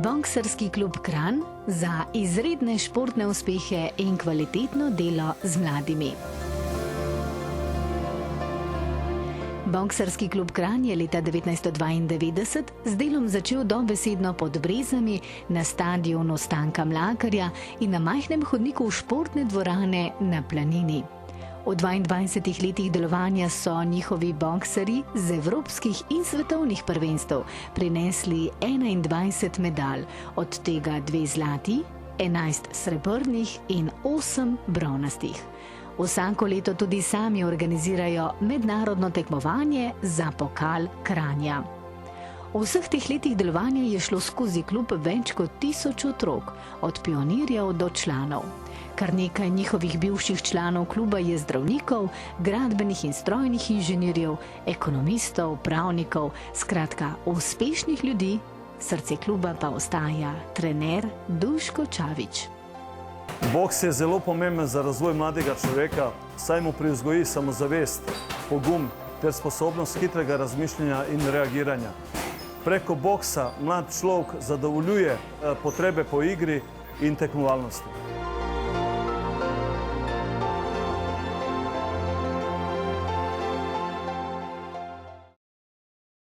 Boksarski klub Kranj za izredne športne uspehe in kvalitetno delo z mladimi. Boksarski klub Kranj je leta 1992 z delom začel dobesedno pod Brezami na stadionu Stanka Mlakarja in na majhnem hodniku športne dvorane na Planini. V 22 letih delovanja so njihovi boksarji z evropskih in svetovnih prvenstev prinesli 21 medalj, od tega 2 zlati, 11 srebrnih in 8 bronastih. Vsako leto tudi sami organizirajo mednarodno tekmovanje za pokal Kranja. V vseh teh letih delovanja je šlo skozi klub več kot 1000 otrok, od pionirjev do članov. Kar nekaj njihovih bivših članov kluba je zdravnikov, gradbenih in strojnih inženirjev, ekonomistov, pravnikov, skratka uspešnih ljudi, srce kluba pa ostaja trener Duško Čavič. Boks je zelo pomemben za razvoj mladega človeka, saj mu privzgoji samozavest, pogum ter sposobnost hitrega razmišljanja in reagiranja. Preko boksa mlad človek zadovoljuje potrebe po igri in tekmovalnosti.